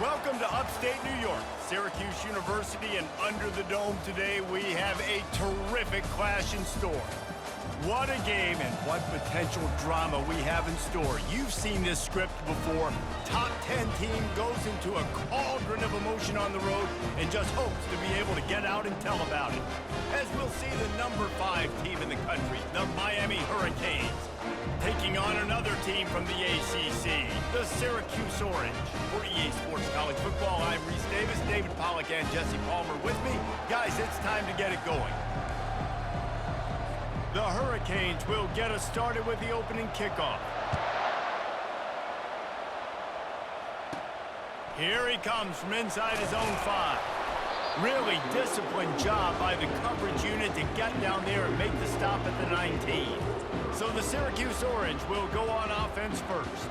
Welcome to upstate New York, Syracuse University, and under the dome today we have a terrific clash in store. What a game and what potential drama we have in store. You've seen this script before. Top 10 team goes into a cauldron of emotion on the road and just hopes to be able to get out and tell about it. As we'll see the number 5 team in the country, the Miami Hurricanes, taking on another team from the ACC, the Syracuse Orange. For EA Sports College Football, I'm Reese Davis, David Pollack, and Jesse Palmer with me. Guys, it's time to get it going. The Hurricanes will get us started with the opening kickoff. Here he comes from inside his own 5. Really disciplined job by the coverage unit to get down there and make the stop at the 19. So the Syracuse Orange will go on offense first.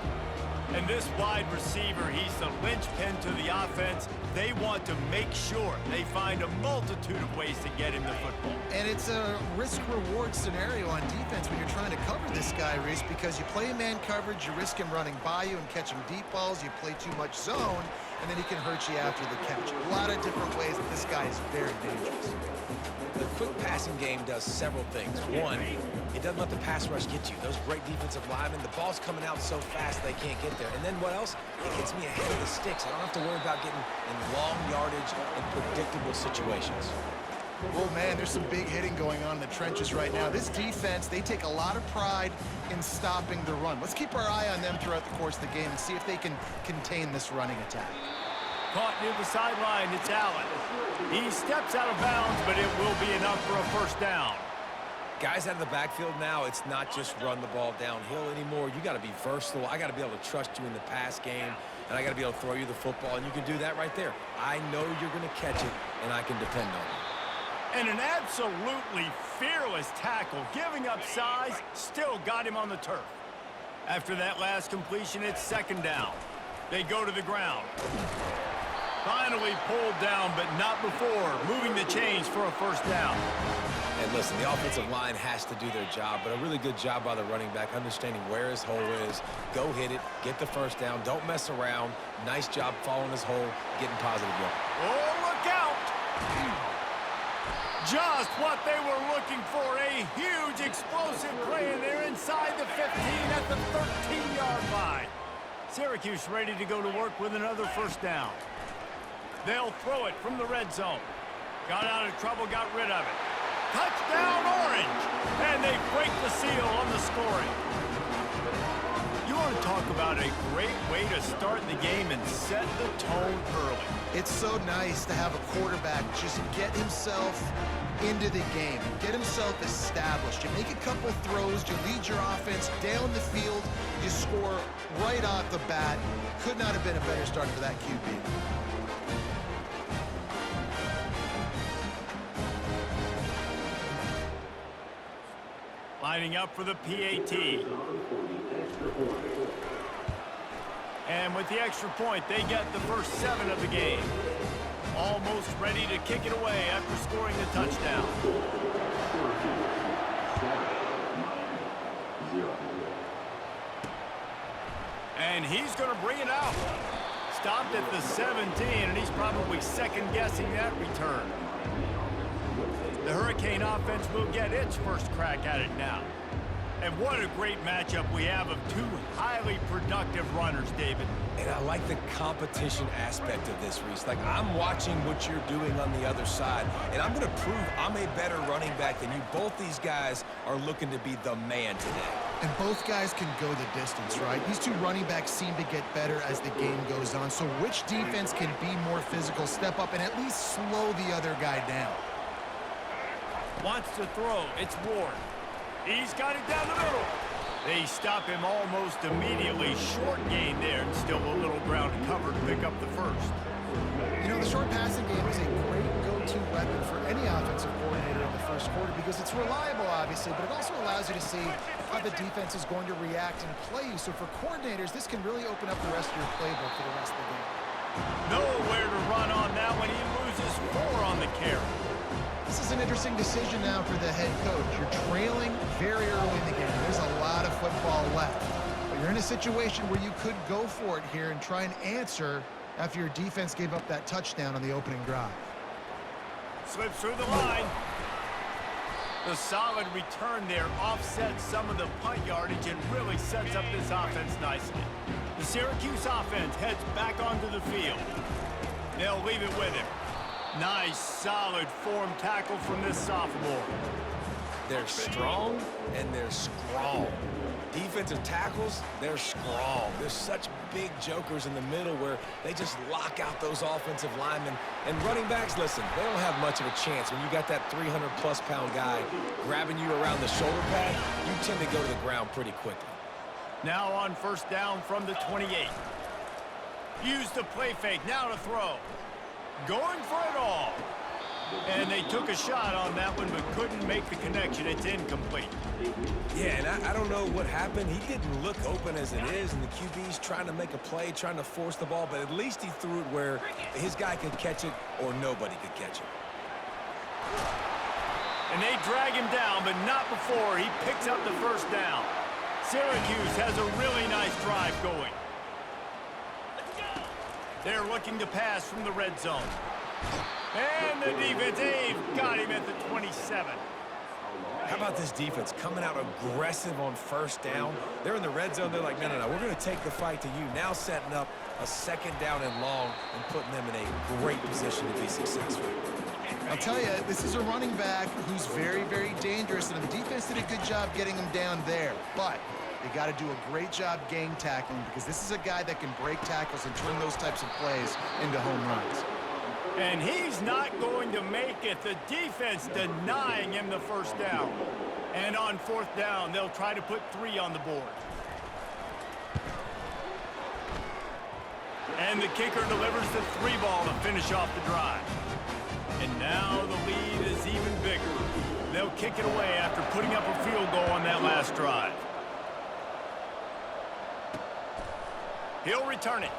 And this wide receiver, he's the linchpin to the offense. They want to make sure they find a multitude of ways to get him the football. And it's a risk-reward scenario on defense when you're trying to cover this guy, Reese, because you play man coverage, you risk him running by you and catching deep balls. You play too much zone, and then he can hurt you after the catch. A lot of different ways that this guy is very dangerous. The quick passing game does several things. One, it doesn't let the pass rush get you. Those great defensive linemen, the ball's coming out so fast they can't get there. And then what else? It gets me ahead of the sticks. I don't have to worry about getting in long yardage and predictable situations. Oh, man, there's some big hitting going on in the trenches right now. This defense, they take a lot of pride in stopping the run. Let's keep our eye on them throughout the course of the game and see if they can contain this running attack. Caught near the sideline, it's Allen. He steps out of bounds, but it will be enough for a first down. Guys out of the backfield now, it's not just run the ball downhill anymore. You got to be versatile. I got to be able to trust you in the pass game, and I got to be able to throw you the football, and you can do that right there. I know you're going to catch it, and I can depend on it. And an absolutely fearless tackle, giving up size, still got him on the turf. After that last completion, it's second down. They go to the ground. Finally pulled down, but not before moving the chains for a first down. And listen, the offensive line has to do their job, but a really good job by the running back, understanding where his hole is. Go hit it, get the first down, don't mess around. Nice job following his hole, getting positive yards. Oh, look out! Just what they were looking for, a huge explosive play in there inside the 15 at the 13-yard line. Syracuse ready to go to work with another first down. They'll throw it from the red zone. Got out of trouble, got rid of it. Touchdown, Orange! And they break the seal on the scoring. You want to talk about a great way to start the game and set the tone early. It's so nice to have a quarterback just get himself into the game, get himself established. You make a couple throws, you lead your offense down the field, you score right off the bat. Could not have been a better start for that QB. Lining up for the PAT. And with the extra point, they get the first 7 of the game. Almost ready to kick it away after scoring the touchdown. And he's going to bring it out. Stopped at the 17, and he's probably second-guessing that return. The Hurricane offense will get its first crack at it now. And what a great matchup we have of 2 highly productive runners, David. And I like the competition aspect of this, Reese. Like, I'm watching what you're doing on the other side, and I'm going to prove I'm a better running back than you. Both these guys are looking to be the man today. And both guys can go the distance, right? These 2 running backs seem to get better as the game goes on. So which defense can be more physical, step up, and at least slow the other guy down? Wants to throw. It's Ward. He's got it down the middle. They stop him almost immediately. Short gain there, and still a little ground cover to pick up the first. You know, the short passing game is a great go-to weapon for any offensive coordinator in the first quarter because it's reliable, obviously, but it also allows you to see how the defense is going to react and play you. So for coordinators, this can really open up the rest of your playbook for the rest of the game. Nowhere to run on that one. He loses 4 on the carry. This is an interesting decision now for the head coach. You're trailing very early in the game. There's a lot of football left. But you're in a situation where you could go for it here and try and answer after your defense gave up that touchdown on the opening drive. Slips through the line. The solid return there offsets some of the punt yardage and really sets up this offense nicely. The Syracuse offense heads back onto the field. They'll leave it with him. Nice, solid form tackle from this sophomore. They're strong and they're strong. Defensive tackles, they're strong. There's such big jokers in the middle where they just lock out those offensive linemen. And running backs, listen, they don't have much of a chance. When you got that 300-plus pound guy grabbing you around the shoulder pad, you tend to go to the ground pretty quickly. Now on first down from the 28. Use the play fake, now to throw. Going for it all. And they took a shot on that one, but couldn't make the connection. It's incomplete. Yeah, and I don't know what happened. He didn't look open as it is, and the QB's trying to make a play, trying to force the ball, but at least he threw it where his guy could catch it or nobody could catch it. And they drag him down, but not before he picks up the first down. Syracuse has a really nice drive going. They're looking to pass from the red zone. And the defense, they've got him at the 27. How about this defense coming out aggressive on first down? They're in the red zone. They're like, no, we're going to take the fight to you. Now setting up a second down and long and putting them in a great position to be successful. I'll tell you, this is a running back who's very, very dangerous, and the defense did a good job getting him down there. But they got to do a great job gang tackling because this is a guy that can break tackles and turn those types of plays into home runs. And he's not going to make it. The defense denying him the first down. And on fourth down, they'll try to put 3 on the board. And the kicker delivers the 3 ball to finish off the drive. And now the lead is even bigger. They'll kick it away after putting up a field goal on that last drive. He'll return it.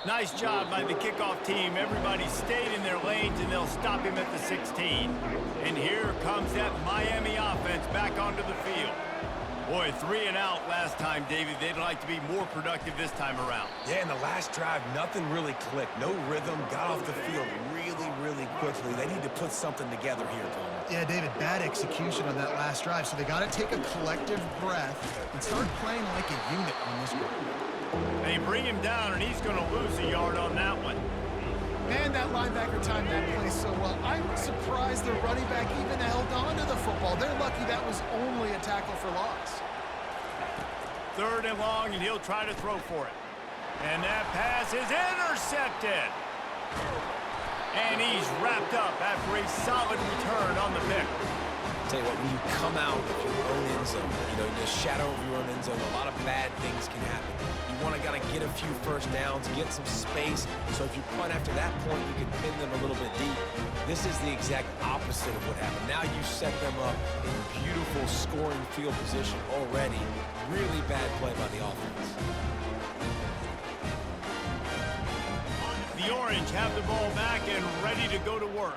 Nice job by the kickoff team. Everybody stayed in their lanes, and they'll stop him at the 16. And here comes that Miami offense back onto the field. Boy, 3 and out last time, David. They'd like to be more productive this time around. Yeah, in the last drive, nothing really clicked. No rhythm, got off the field really quickly. They need to put something together here, Palmer. Yeah, David, bad execution on that last drive. So they got to take a collective breath and start playing like a unit on this one. They bring him down, and he's going to lose a yard on that one. Man, that linebacker timed that play so well. I'm surprised the running back even held on to the football. They're lucky that was only a tackle for loss. 3rd and long, and he'll try to throw for it. And that pass is intercepted. And he's wrapped up after a solid return on the pick. Tell you what, when you come out of your own end zone, in the shadow of your own end zone, a lot of bad things can happen. You want to get a few first downs, get some space, so if you punt after that point, you can pin them a little bit deep. This is the exact opposite of what happened. Now you set them up in beautiful scoring field position already. Really bad play by the offense. The Orange have the ball back and ready to go to work.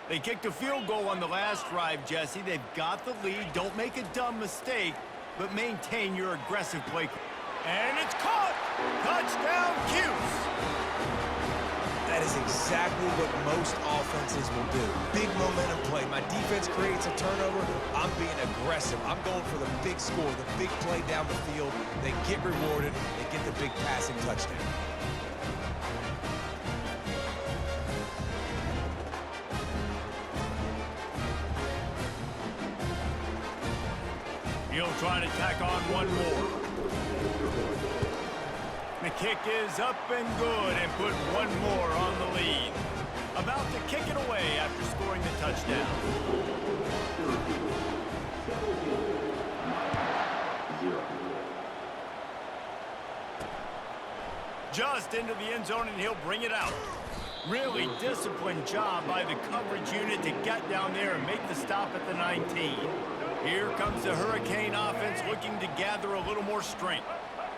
They kicked a field goal on the last drive, Jesse. They've got the lead. Don't make a dumb mistake, but maintain your aggressive play. And it's caught! Touchdown, Cuse! That is exactly what most offenses will do. Big momentum play. My defense creates a turnover. I'm being aggressive. I'm going for the big score, the big play down the field. They get rewarded. They get the big passing touchdown. He'll try to tack on one more. The kick is up and good and put one more on the lead. About to kick it away after scoring the touchdown. Just into the end zone, and he'll bring it out. Really disciplined job by the coverage unit to get down there and make the stop at the 19. Here comes the Hurricane offense looking to gather a little more strength.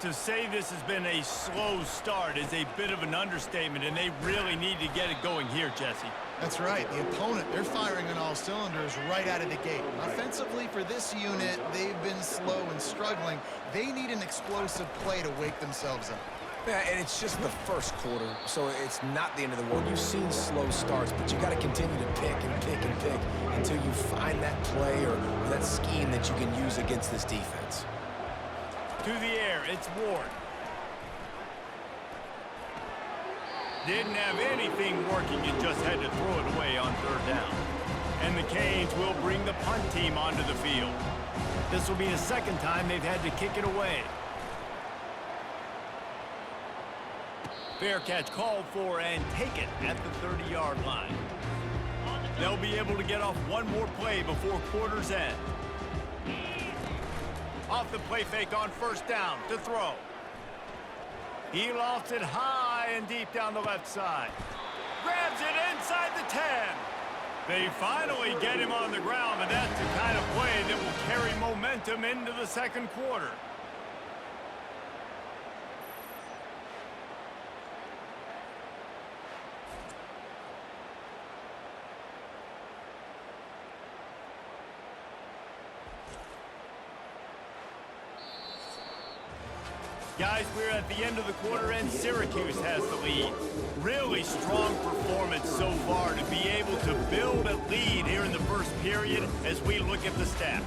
To say this has been a slow start is a bit of an understatement, and they really need to get it going here, Jesse. That's right. The opponent, they're firing on all cylinders right out of the gate. Offensively, for this unit, they've been slow and struggling. They need an explosive play to wake themselves up. Yeah, and it's just the first quarter, so it's not the end of the world. You've seen slow starts, but you got to continue to pick and pick and pick until you find that play or that scheme that you can use against this defense. To the air, it's Ward. Didn't have anything working and just had to throw it away on third down. And the Canes will bring the punt team onto the field. This will be the second time they've had to kick it away. Fair catch called for and taken at the 30-yard line. They'll be able to get off one more play before quarter's end. Off the play fake on first down to throw. He lofts it high and deep down the left side. Grabs it inside the 10. They finally get him on the ground, and that's the kind of play that will carry momentum into the second quarter. Guys, we're at the end of the quarter, and Syracuse has the lead. Really strong performance so far to be able to build a lead here in the first period as we look at the stats.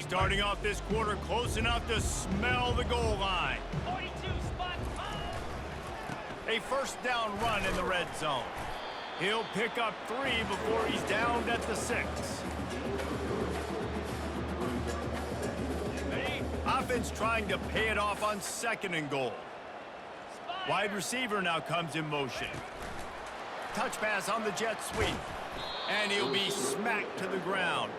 Starting off this quarter close enough to smell the goal line. 42 spot. A first down run in the red zone. He'll pick up 3 before he's downed at the 6. Offense trying to pay it off on second and goal. Wide receiver now comes in motion. Touch pass on the jet sweep. And he'll be smacked to the ground.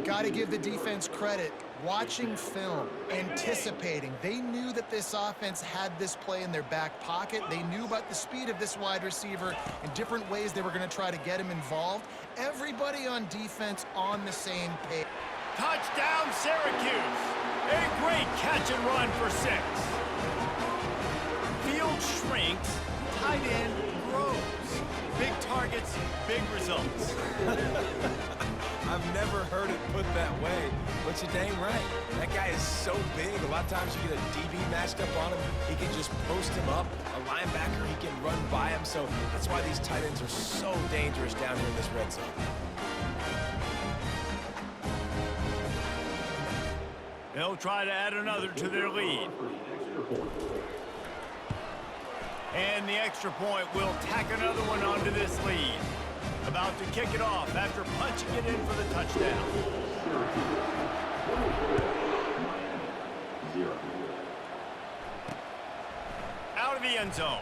Got to give the defense credit. Watching film, anticipating. They knew that this offense had this play in their back pocket. They knew about the speed of this wide receiver and different ways they were going to try to get him involved. Everybody on defense on the same page. Touchdown, Syracuse. A great catch and run for 6. Field shrinks, tight end grows. Big targets, big results. I've never heard it put that way, but you're dang right. That guy is so big. A lot of times you get a DB matched up on him. He can just post him up. A linebacker, he can run by him. So that's why these tight ends are so dangerous down here in this red zone. They'll try to add another to their lead. And the extra point will tack another one onto this lead. About to kick it off after punching it in for the touchdown. Out of the end zone.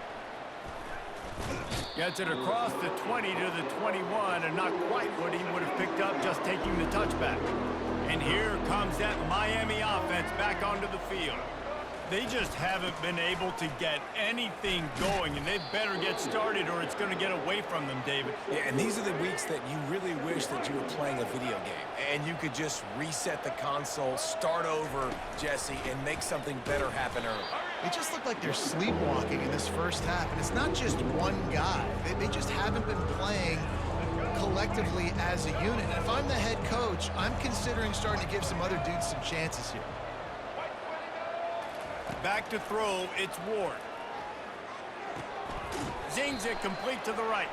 Gets it across the 20 to the 21, and not quite what he would have picked up just taking the touchback. And here comes that Miami offense back onto the field. They just haven't been able to get anything going, and they better get started or it's going to get away from them, David. Yeah, and these are the weeks that you really wish that you were playing a video game and you could just reset the console, start over, Jesse, and make something better happen early. They just look like they're sleepwalking in this first half, and it's not just one guy. They just haven't been playing collectively as a unit. And if I'm the head coach, I'm considering starting to give some other dudes some chances here. Back to throw, it's Ward. Zings it complete to the right.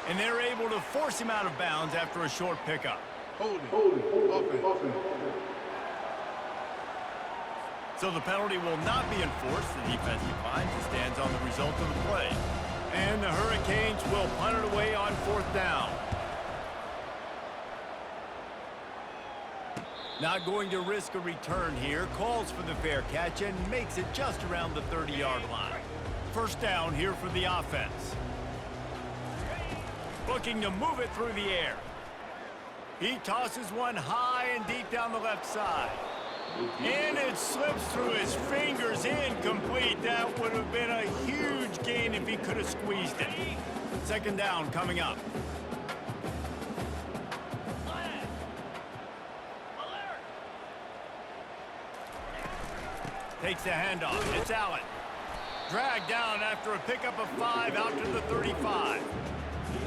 And they're able to force him out of bounds after a short pickup. Hold it. Offense. So the penalty will not be enforced. The defense declines and stands on the result of the play. And the Hurricanes will punt it away on fourth down. Not going to risk a return here. Calls for the fair catch and makes it just around the 30-yard line. First down here for the offense. Looking to move it through the air. He tosses one high and deep down the left side. And it slips through his fingers, incomplete. That would have been a huge gain if he could have squeezed it. Second down coming up. Takes the handoff. It's Allen. Dragged down after a pickup of 5 out to the 35.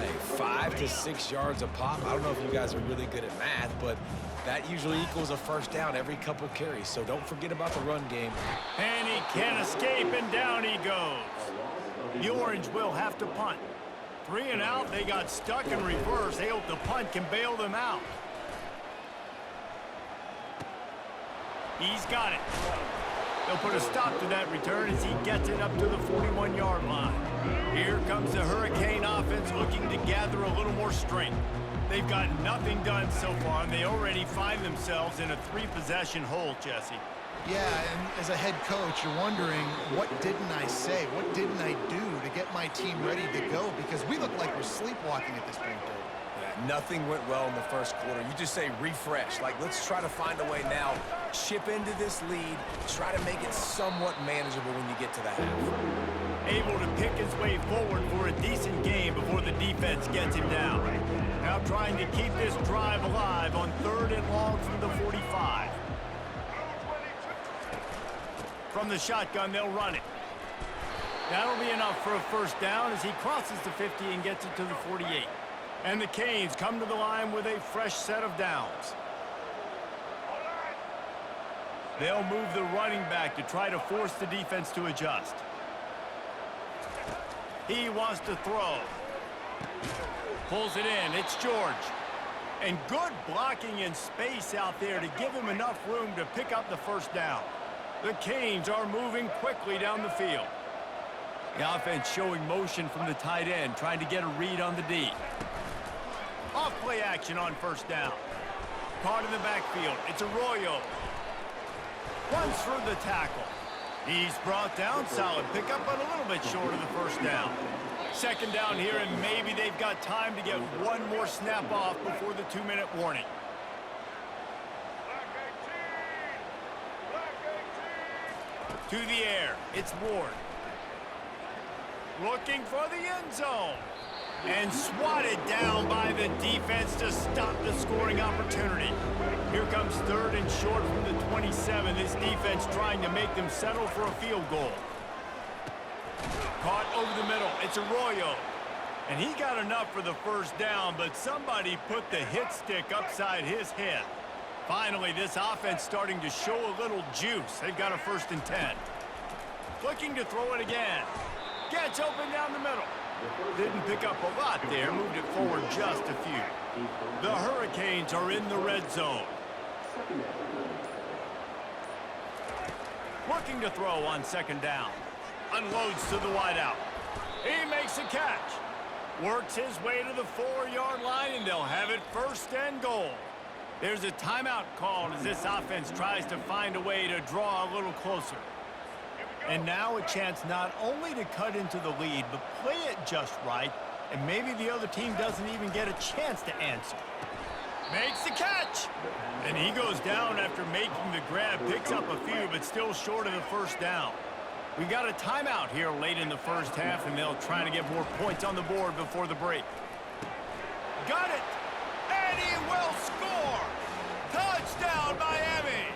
Hey, 5 to 6 yards a pop. I don't know if you guys are really good at math, but that usually equals a first down every couple carries, so don't forget about the run game. And he can't escape, and down he goes. The Orange will have to punt. 3 and out, they got stuck in reverse. They hope the punt can bail them out. He's got it. They'll put a stop to that return as he gets it up to the 41-yard line. Here comes the Hurricane offense looking to gather a little more strength. They've got nothing done so far, and they already find themselves in a 3-possession hole, Jesse. Yeah, and as a head coach, you're wondering, what didn't I say? What didn't I do to get my team ready to go? Because we look like we're sleepwalking at this point, Dirk. Yeah, nothing went well in the first quarter. You just say refresh. Like, let's try to find a way now. Chip into this lead. Try to make it somewhat manageable when you get to the half. Able to pick his way forward for a decent game before the defense gets him down. Now trying to keep this drive alive on 3rd and long from the 45. From the shotgun, they'll run it. That'll be enough for a first down as he crosses the 50 and gets it to the 48. And the Canes come to the line with a fresh set of downs. They'll move the running back to try to force the defense to adjust. He wants to throw. Pulls it in. It's George. And good blocking in space out there to give him enough room to pick up the first down. The Canes are moving quickly down the field. The offense showing motion from the tight end, trying to get a read on the D. Off play action on first down. Caught in the backfield. It's Arroyo. Runs through the tackle. He's brought down. Solid pickup, but a little bit short of the first down. Second down here, and maybe they've got time to get one more snap off before the 2-minute warning. To the air, it's Ward. Looking for the end zone. And swatted down by the defense to stop the scoring opportunity. Here comes 3rd and short from the 27. This defense trying to make them settle for a field goal. Caught over the middle. It's Arroyo. And he got enough for the first down, but somebody put the hit stick upside his head. Finally, this offense starting to show a little juice. They've got a 1st and 10. Looking to throw it again. Gets open down the middle. Didn't pick up a lot there. Moved it forward just a few. The Hurricanes are in the red zone. Looking to throw on 2nd down. Unloads to the wideout. He makes a catch. Works his way to the 4-yard line, and they'll have it 1st and goal. There's a timeout called as this offense tries to find a way to draw a little closer. And now a chance not only to cut into the lead, but play it just right, and maybe the other team doesn't even get a chance to answer. Makes the catch! And he goes down after making the grab, picks up a few, but still short of the first down. We got a timeout here late in the first half, and they'll try to get more points on the board before the break. Got it! And he will score! Touchdown, Miami!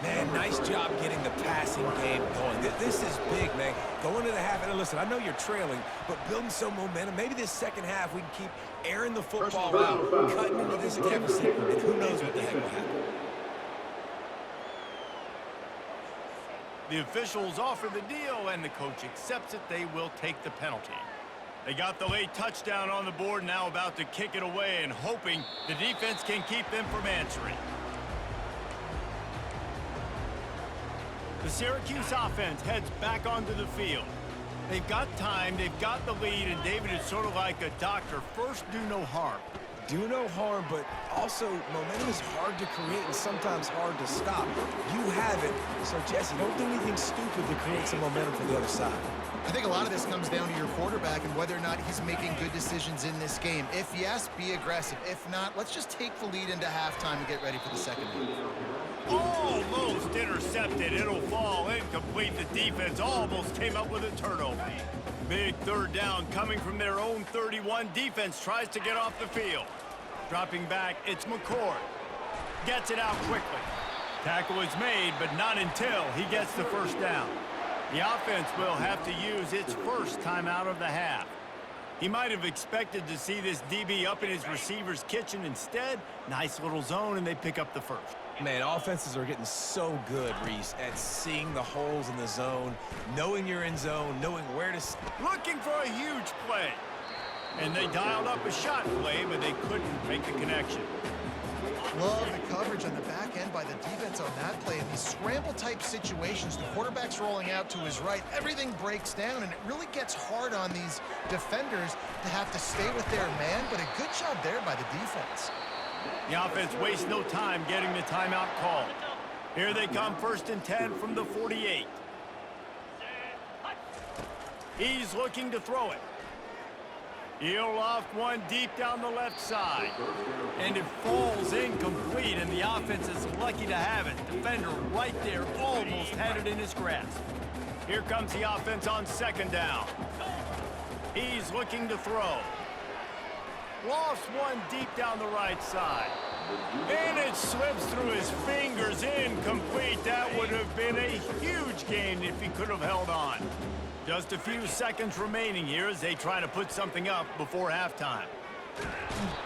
Man, nice job getting the passing game going. This is big, man. Going to the half, and listen, I know you're trailing, but building some momentum. Maybe this second half we can keep airing the football out, cutting into this deficit, and who knows what the heck will happen. The officials offer the deal, and the coach accepts it. They will take the penalty. They got the late touchdown on the board, now about to kick it away and hoping the defense can keep them from answering. The Syracuse offense heads back onto the field. They've got time, they've got the lead, and David is sort of like a doctor. First, do no harm. Do no harm, but also momentum is hard to create and sometimes hard to stop. You have it, so Jesse, don't do anything stupid to create some momentum for the other side. I think a lot of this comes down to your quarterback and whether or not he's making good decisions in this game. If yes, be aggressive. If not, let's just take the lead into halftime and get ready for the second half. Almost intercepted. It'll fall incomplete. The defense almost came up with a turnover. Big 3rd down coming from their own 31. Defense tries to get off the field. Dropping back, it's McCord. Gets it out quickly. Tackle is made, but not until he gets the first down. The offense will have to use its first timeout of the half. He might have expected to see this DB up in his receiver's kitchen. Instead, nice little zone, and they pick up the first. Man, offenses are getting so good, Reese, at seeing the holes in the zone, knowing you're in zone, knowing where to... Looking for a huge play. And they dialed up a shot play, but they couldn't make the connection. Love the coverage on the back end by the defense on that play. In these scramble-type situations, the quarterback's rolling out to his right. Everything breaks down, and it really gets hard on these defenders to have to stay with their man, but a good job there by the defense. The offense wastes no time getting the timeout called. Here they come, 1st and 10 from the 48. He's looking to throw it. He'll loft one deep down the left side. And it falls incomplete, and the offense is lucky to have it. Defender right there almost had it in his grasp. Here comes the offense on 2nd down. He's looking to throw. Lofts one deep down the right side. And it slips through his fingers, incomplete. That would have been a huge gain if he could have held on. Just a few seconds remaining here as they try to put something up before halftime.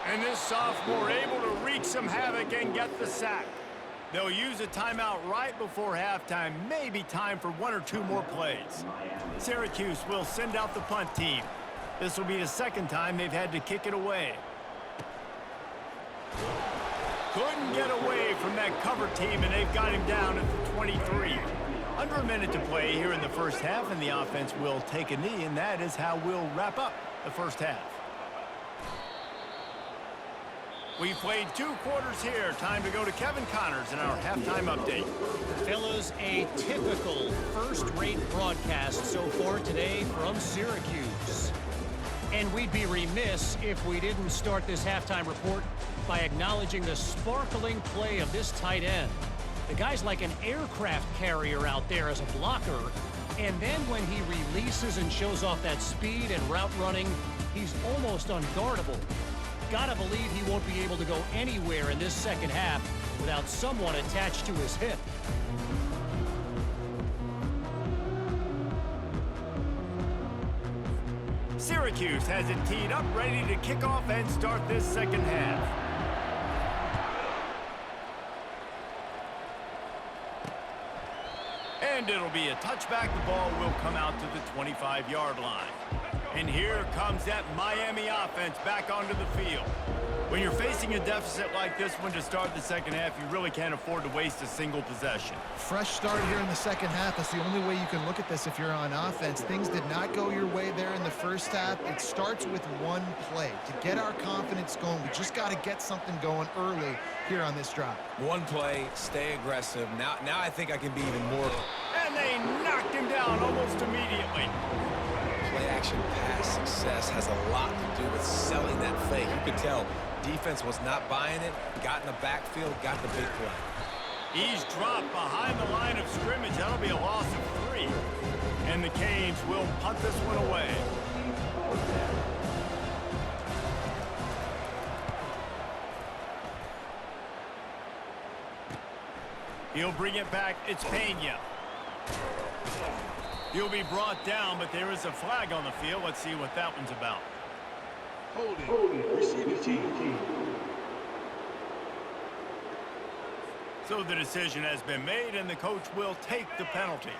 And this sophomore able to wreak some havoc and get the sack. They'll use a timeout right before halftime. Maybe time for 1 or 2 more plays. Syracuse will send out the punt team. This will be the 2nd time they've had to kick it away. Couldn't get away from that cover team, and they've got him down at the 23. Under a minute to play here in the first half, and the offense will take a knee, and that is how we'll wrap up the first half. We've played 2 quarters here. Time to go to Kevin Connors in our halftime update. Fellas, a typical first-rate broadcast so far today from Syracuse. And we'd be remiss if we didn't start this halftime report by acknowledging the sparkling play of this tight end. The guy's like an aircraft carrier out there as a blocker, and then when he releases and shows off that speed and route running, he's almost unguardable. Gotta believe he won't be able to go anywhere in this second half without someone attached to his hip. Syracuse has it teed up, ready to kick off and start this second half. And it'll be a touchback. The ball will come out to the 25-yard line. And here comes that Miami offense back onto the field. When you're facing a deficit like this one to start the second half, you really can't afford to waste a single possession. Fresh start here in the second half. That's the only way you can look at this if you're on offense. Things did not go your way there in the first half. It starts with one play. To get our confidence going, we just got to get something going early here on this drive. One play, stay aggressive. Now I think I can be even more... And they knocked him down almost immediately. Play-action pass success has a lot to do with selling that fake. You can tell defense was not buying it, got in the backfield, got the big play. He's dropped behind the line of scrimmage. That'll be a loss of 3. And the Canes will punt this one away. He'll bring it back. It's Pena. He'll be brought down, but there is a flag on the field. Let's see what that one's about. Holding. Receiving team. So the decision has been made, and the coach will take the penalty.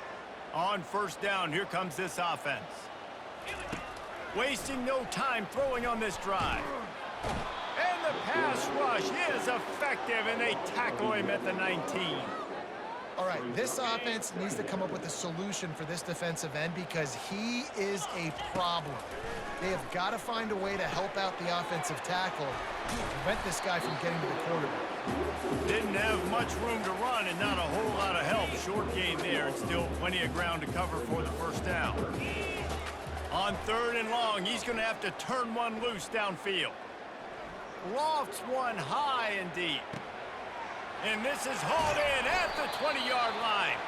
On first down, here comes this offense. Wasting no time throwing on this drive. And the pass rush is effective, and they tackle him at the 19. All right, this offense needs to come up with a solution for this defensive end because he is a problem. They have got to find a way to help out the offensive tackle to prevent this guy from getting to the quarterback. Didn't have much room to run and not a whole lot of help. Short gain there and still plenty of ground to cover for the first down. On 3rd and long, he's going to have to turn one loose downfield. Lofts one high and deep. And this is hauled in at the 20-yard line.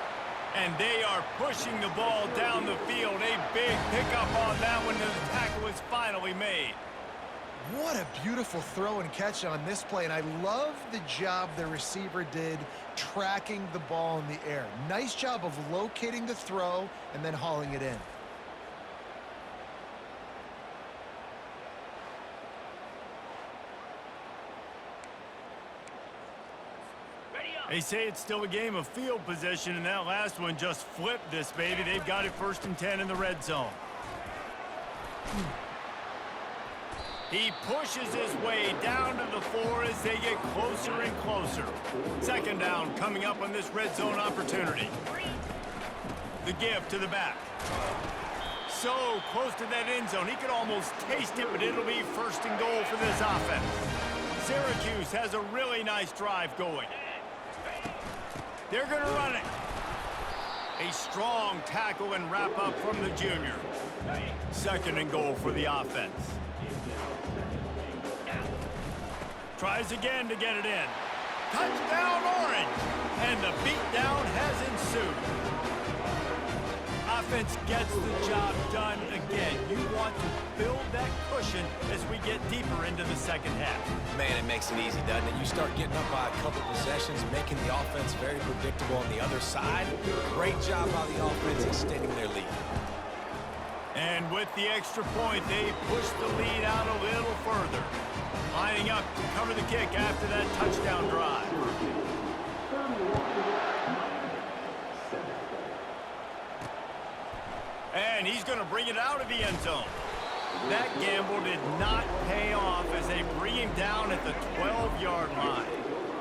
And they are pushing the ball down the field. A big pickup on that one, and the tackle is finally made. What a beautiful throw and catch on this play, and I love the job the receiver did tracking the ball in the air. Nice job of locating the throw and then hauling it in. They say it's still a game of field position, and that last one just flipped this baby. They've got it 1st and 10 in the red zone. He pushes his way down to the 4 as they get closer and closer. 2nd down coming up on this red zone opportunity. The give to the back. So close to that end zone. He could almost taste it, but it'll be 1st and goal for this offense. Syracuse has a really nice drive going. They're going to run it. A strong tackle and wrap up from the junior. 2nd and goal for the offense. Tries again to get it in. Touchdown, Orange! And the beatdown has ensued. Offense gets the job done again. You want to build that cushion as we get deeper into the 2nd half. Man, it makes it easy, doesn't it? You start getting up by a couple possessions, making the offense very predictable on the other side. Great job by the offense extending their lead. And with the extra point, they push the lead out a little further. Lining up to cover the kick after that touchdown drive. And he's going to bring it out of the end zone. That gamble did not pay off as they bring him down at the 12-yard line.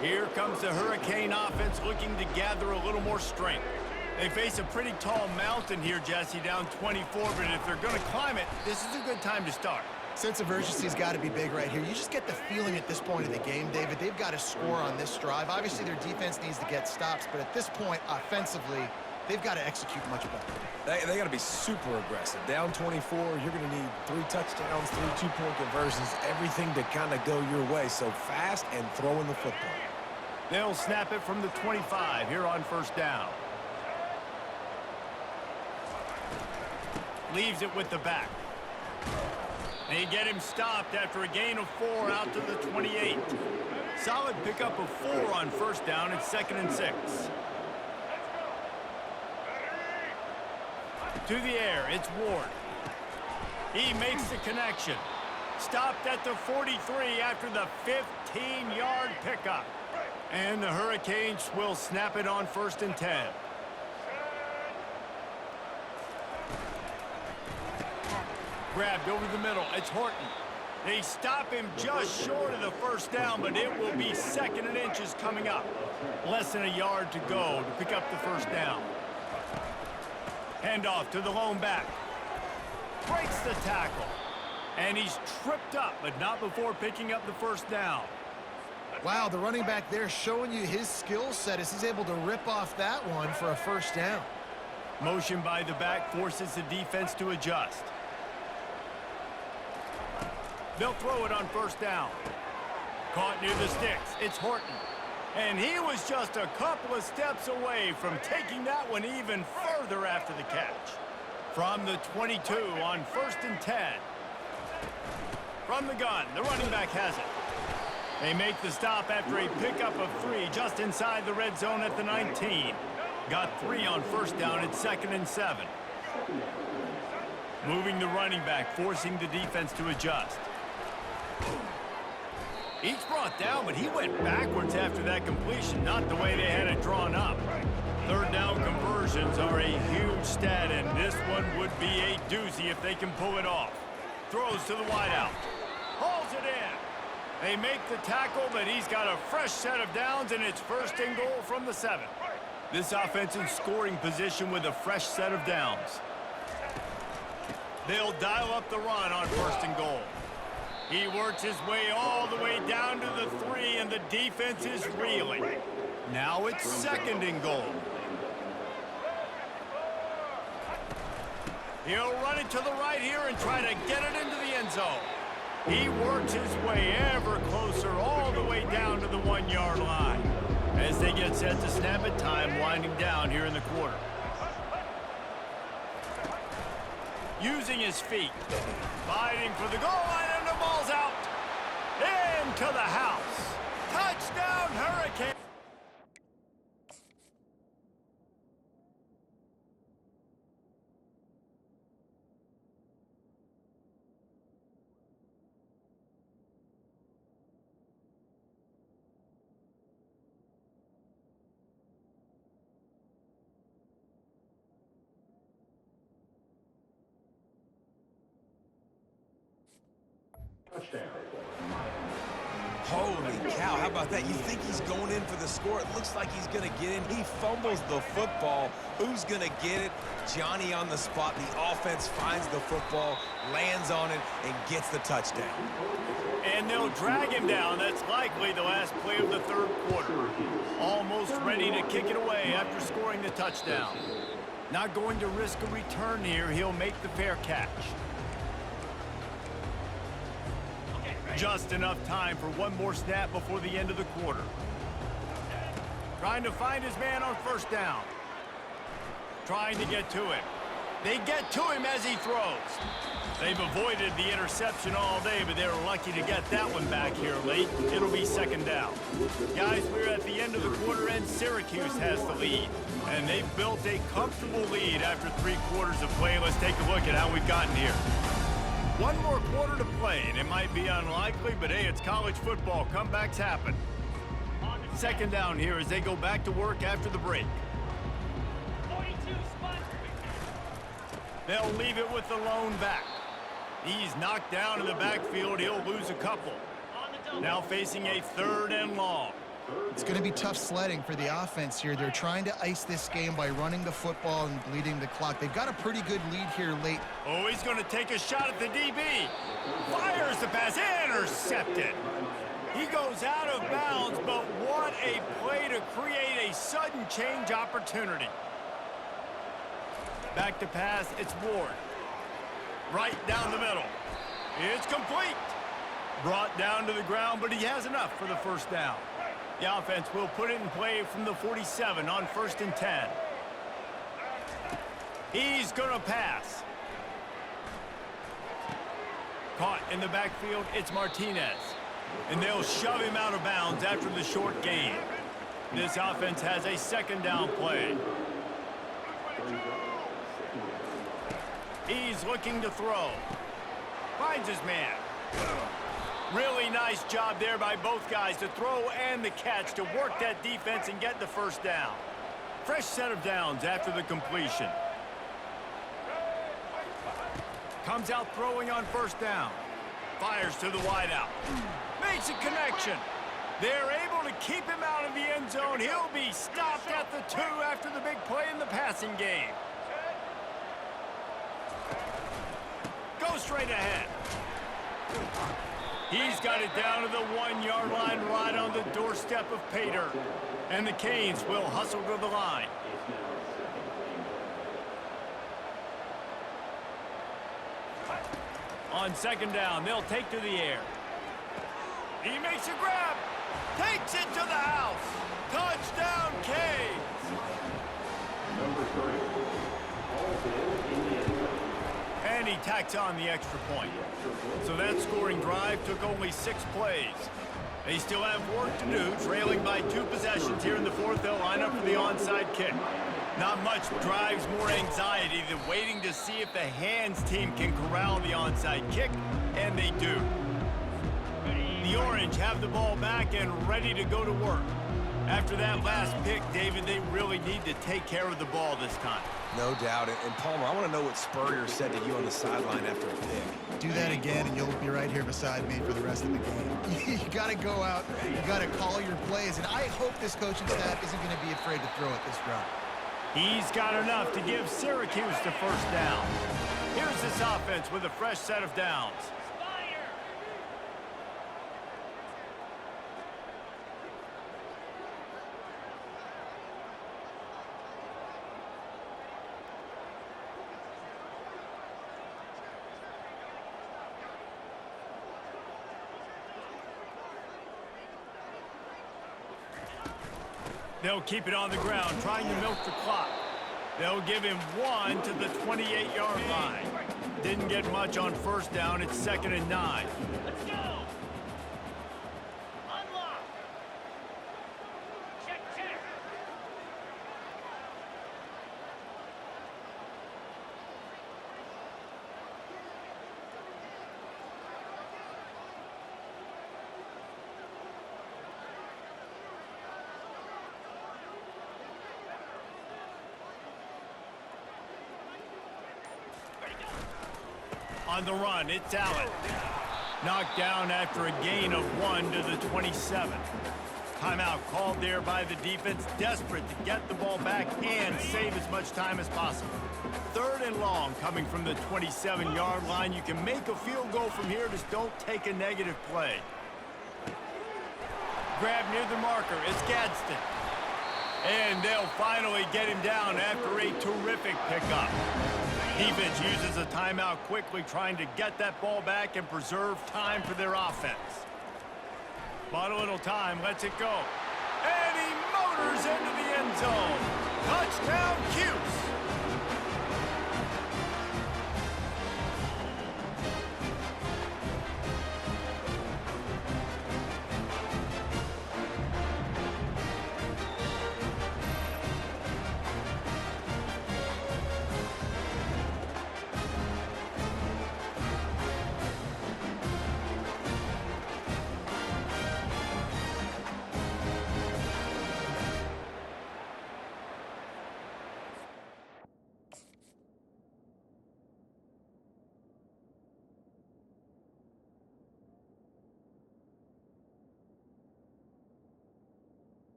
Here comes the Hurricane offense looking to gather a little more strength. They face a pretty tall mountain here, Jesse, down 24, but if they're going to climb it, this is a good time to start. Sense of urgency's got to be big right here. You just get the feeling at this point of the game, David, they've got to score on this drive. Obviously, their defense needs to get stops, but at this point, offensively, they've got to execute much better. They got to be super aggressive. Down 24, you're going to need 3 touchdowns, 3 two-point conversions, everything to kind of go your way. So fast and throwing the football. They'll snap it from the 25 here on 1st down. Leaves it with the back. They get him stopped after a gain of 4 out to the 28. Solid pickup of 4 on 1st down. It's 2nd and 6. To the air, it's Ward. He makes the connection. Stopped at the 43 after the 15-yard pickup. And the Hurricanes will snap it on 1st and 10. Grabbed over the middle. It's Horton. They stop him just short of the 1st down, but it will be 2nd and inches coming up. Less than a yard to go to pick up the 1st down. Handoff to the lone back. Breaks the tackle. And he's tripped up, but not before picking up the 1st down. Wow, the running back there showing you his skill set as he's able to rip off that one for a 1st down. Motion by the back forces the defense to adjust. They'll throw it on 1st down. Caught near the sticks. It's Horton. And he was just a couple of steps away from taking that one even further after the catch. From the 22 on 1st and 10. From the gun, the running back has it. They make the stop after a pickup of 3 just inside the red zone at the 19. Got 3 on 1st down at 2nd and 7. Moving the running back, forcing the defense to adjust. Each brought down, but he went backwards after that completion, not the way they had it drawn up. 3rd down conversions are a huge stat, and this one would be a doozy if they can pull it off. Throws to the wideout. Hauls it in. They make the tackle, but he's got a fresh set of downs, and it's 1st and goal from the 7. This offense in scoring position with a fresh set of downs. They'll dial up the run on 1st and goal. He works his way all the way down to the 3, and the defense is reeling. Now it's 2nd and goal. He'll run it to the right here and try to get it into the end zone. He works his way ever closer all the way down to the 1-yard line. As they get set to snap it, time winding down here in the quarter. Using his feet, fighting for the goal line, and the ball's out. Into the house. Touchdown, Hurricane. Holy cow, how about that? You think he's going in for the score. It looks like he's going to get in. He fumbles the football. Who's going to get it? Johnny on the spot. The offense finds the football, lands on it, and gets the touchdown. And they'll drag him down. That's likely the last play of the third quarter. Almost ready to kick it away after scoring the touchdown. Not going to risk a return here. He'll make the fair catch. Just enough time for one more snap before the end of the quarter. Trying to find his man on first down. Trying to get to him. They get to him as he throws. They've avoided the interception all day, but they were lucky to get that one back here late. It'll be second down. Guys, we're at the end of the quarter, and Syracuse has the lead. And they've built a comfortable lead after 3 quarters of play. Let's take a look at how we've gotten here. One more quarter to play, and it might be unlikely, but hey, it's college football. Comebacks happen. Second down here as they go back to work after the break. They'll leave it with the lone back. He's knocked down in the backfield. He'll lose a couple. Now facing a 3rd and long. It's going to be tough sledding for the offense here. They're trying to ice this game by running the football and bleeding the clock. They've got a pretty good lead here late. Oh, he's going to take a shot at the DB. Fires the pass. Intercepted. He goes out of bounds, but what a play to create a sudden change opportunity. Back to pass. It's Ward. Right down the middle. It's complete. Brought down to the ground, but he has enough for the first down. The offense will put it in play from the 47 on 1st and 10. He's going to pass. Caught in the backfield, it's Martinez. And they'll shove him out of bounds after the short gain. This offense has a second down play. He's looking to throw. Finds his man. Really nice job there by both guys to throw and the catch to work that defense and get the first down. Fresh set of downs after the completion. Comes out throwing on first down. Fires to the wideout. Makes a connection. They're able to keep him out of the end zone. He'll be stopped at the 2 after the big play in the passing game. Go straight ahead. He's got it down to the 1-yard line right on the doorstep of Pater. And the Canes will hustle to the line. On second down, they'll take to the air. He makes a grab. Takes it to the house. Touchdown, Canes. And he tacks on the extra point. So that scoring drive took only 6 plays. They still have work to do, trailing by 2 possessions here in the 4th. They'll line up for the onside kick. Not much drives more anxiety than waiting to see if the hands team can corral the onside kick, and they do. The Orange have the ball back and ready to go to work. After that last pick, David, they really need to take care of the ball this time. No doubt. And Palmer, I want to know what Spurrier said to you on the sideline after a pick. Do that again, and you'll be right here beside me for the rest of the game. You got to go out. You got to call your plays. And I hope this coaching staff isn't going to be afraid to throw it this route. He's got enough to give Syracuse the first down. Here's this offense with a fresh set of downs. They'll keep it on the ground, trying to milk the clock. They'll give him 1 to the 28-yard line. Didn't get much on first down. It's 2nd and 9. On the run, it's Allen. Knocked down after a gain of 1 to the 27. Timeout called there by the defense, desperate to get the ball back and save as much time as possible. 3rd and long coming from the 27-yard line. You can make a field goal from here, just don't take a negative play. Grab near the marker, it's Gadsden. And they'll finally get him down after a terrific pickup. Defense uses a timeout quickly, trying to get that ball back and preserve time for their offense. Bought a little time, lets it go. And he motors into the end zone. Touchdown, Cuse.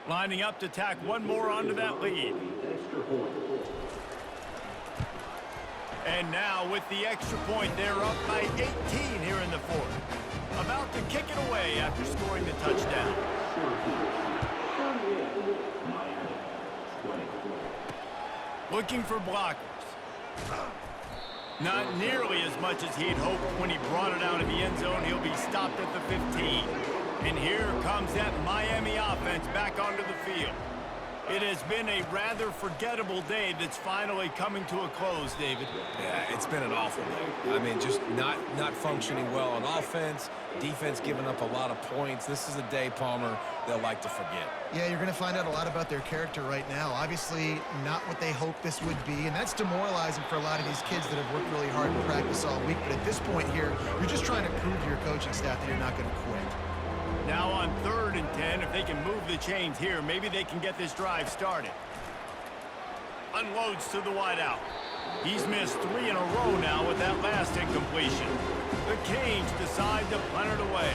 Lining up to tack one more onto that lead. And now with the extra point, they're up by 18 here in the 4th. About to kick it away after scoring the touchdown. Looking for blockers. Not nearly as much as he'd hoped when he brought it out of the end zone. He'll be stopped at the 15. And here comes that Miami offense back onto the field. It has been a rather forgettable day that's finally coming to a close, David. Yeah, it's been an awful day. I mean, just not functioning well on offense, defense giving up a lot of points. This is a day, Palmer, they'll like to forget. Yeah, you're going to find out a lot about their character right now. Obviously, not what they hoped this would be, and that's demoralizing for a lot of these kids that have worked really hard in practice all week. But at this point here, you're just trying to prove to your coaching staff that you're not going to quit. Now on 3rd and 10, if they can move the chains here, maybe they can get this drive started. Unloads to the wideout. He's missed 3 in a row now with that last incompletion. The Canes decide to punt it away.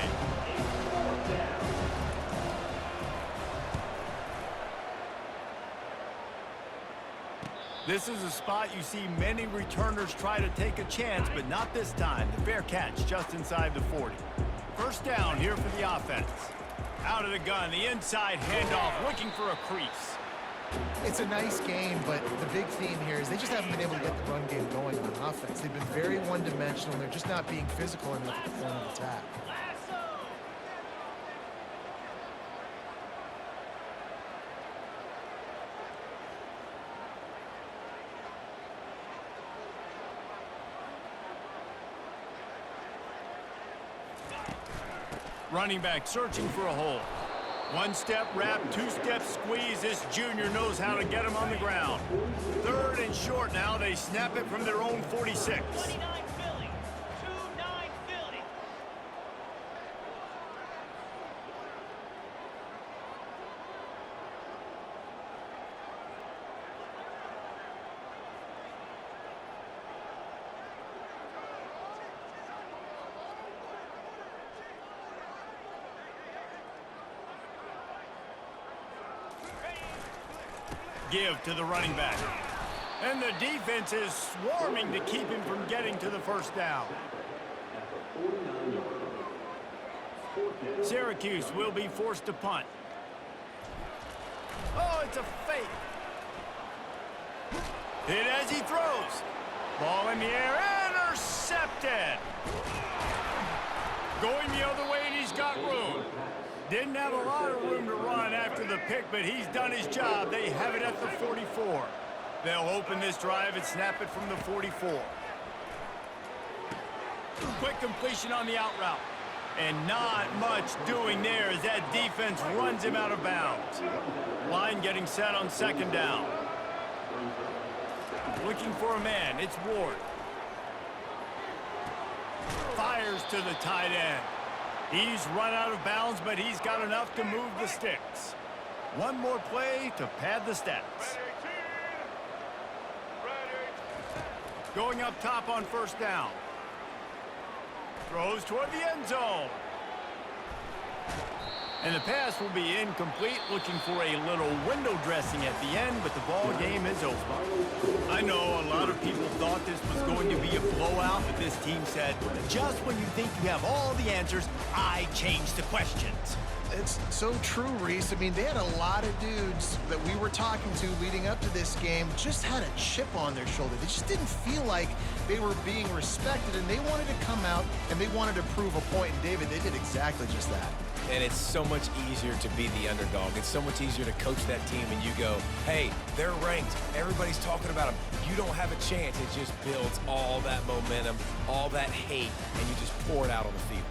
This is a spot you see many returners try to take a chance, but not this time. The fair catch just inside the 40. First down here for the offense. Out of the gun, the inside handoff, looking for a crease. It's a nice game, but the big theme here is they just haven't been able to get the run game going on offense. They've been very one-dimensional, and they're just not being physical enough at the point of attack. Running back searching for a hole. One-step wrap, two-step squeeze. This junior knows how to get him on the ground. 3rd and short now. They snap it from their own 46. 29 Philly. 2-9 Philly. Give to the running back. And the defense is swarming to keep him from getting to the first down. Syracuse will be forced to punt. Oh, it's a fake. Hit as he throws. Ball in the air, intercepted. Going the other way, and he's got room. Didn't have a lot of room to run after the pick, but he's done his job. They have it at the 44. They'll open this drive and snap it from the 44. Quick completion on the out route. And not much doing there as that defense runs him out of bounds. Line getting set on second down. Looking for a man. It's Ward. Fires to the tight end. He's run out of bounds, but he's got enough to move the sticks. One more play to pad the stats. Going up top on first down. Throws toward the end zone. And the pass will be incomplete, looking for a little window dressing at the end, but the ball game is over. I know a lot of people thought this was going to be a blowout, but this team said, just when you think you have all the answers, I change the questions. It's so true, Reese. I mean, they had a lot of dudes that we were talking to leading up to this game just had a chip on their shoulder. They just didn't feel like they were being respected, and they wanted to come out and they wanted to prove a point. And David, they did exactly just that. And it's so much easier to be the underdog. It's so much easier to coach that team and you go, hey, they're ranked. Everybody's talking about them. You don't have a chance. It just builds all that momentum, all that hate, and you just pour it out on the field.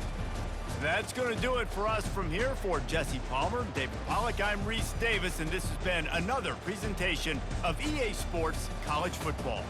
That's going to do it for us from here. For Jesse Palmer, David Pollack, I'm Reese Davis, and this has been another presentation of EA Sports College Football.